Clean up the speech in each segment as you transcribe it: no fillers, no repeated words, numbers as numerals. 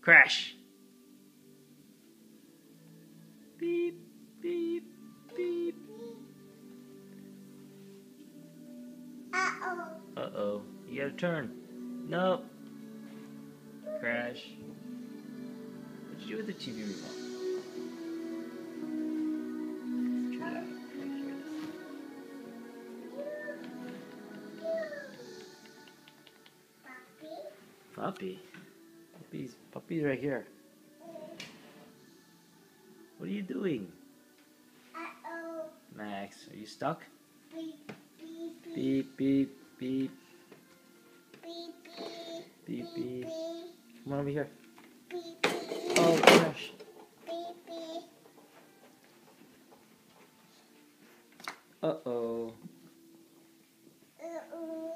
Crash. Beep, beep, beep. Uh-oh. Uh-oh. You gotta turn. Nope. Crash. What'd you do with the TV remote? Turn it out. I can hear this. Puppy? Puppy's right here. What are you doing? Uh-oh. Max, are you stuck? Beep, beep, Beep, beep, beep, beep, beep, beep, beep. beep, Come on over here. beep, beep, Oh, crash. beep, beep. Uh-oh. Uh-oh.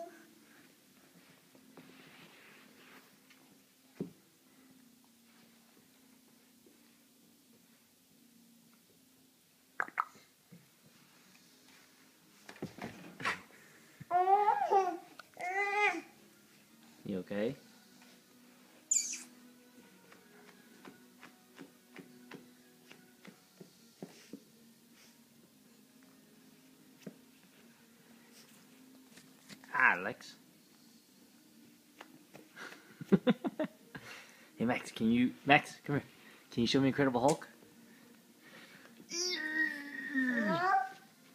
You okay? Alex. Hey Max, Max, come here. Can you show me Incredible Hulk?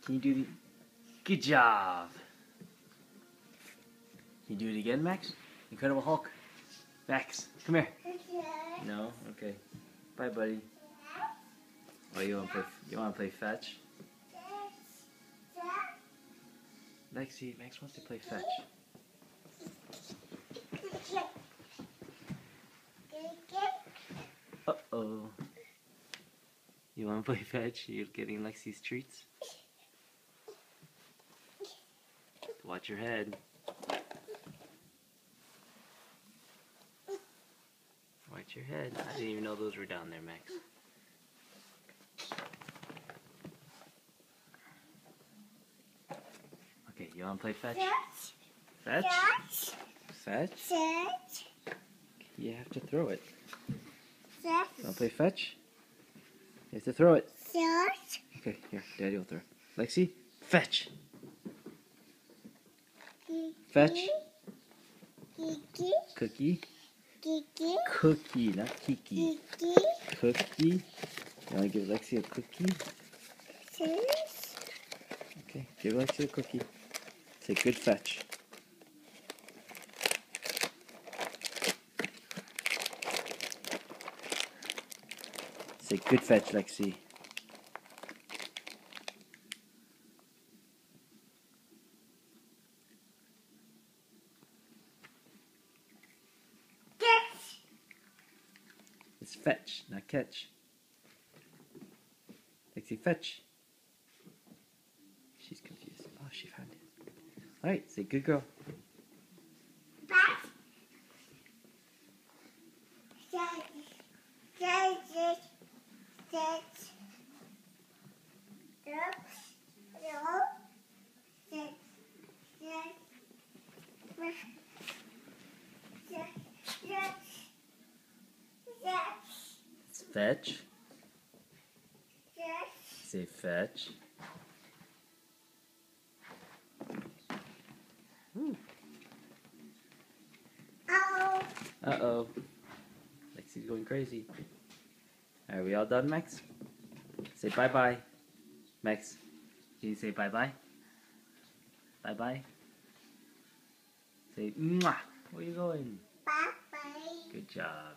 Can you do the good job? Can you do it again, Max? Incredible Hulk. Max, come here. No? Okay. Bye, buddy. Oh, you wanna play fetch? Lexi, Max wants to play fetch. Uh-oh. You wanna play fetch? You're getting Lexi's treats? Watch your head. Watch your head. I didn't even know those were down there, Max. Okay, you wanna play fetch? Fetch? Fetch? You have to throw it. You wanna play fetch? You have to throw it. Okay, here, Daddy will throw. Lexi, fetch. Fetch. Cookie. Cookie, not Kiki. Cookie. You want to give Lexi a cookie? Okay, give Lexi a cookie. Say good fetch. Say good fetch, Lexi. It's fetch, not catch. Lexi, fetch. She's confused. Oh, she found it. Alright, say good girl. It's fetch. Say fetch. Ooh. Uh-oh. Lexi's going crazy. Are we all done, Max? Say bye-bye. Max, can you say bye-bye? Bye-bye. Say mwah. Where are you going? Bye-bye. Good job.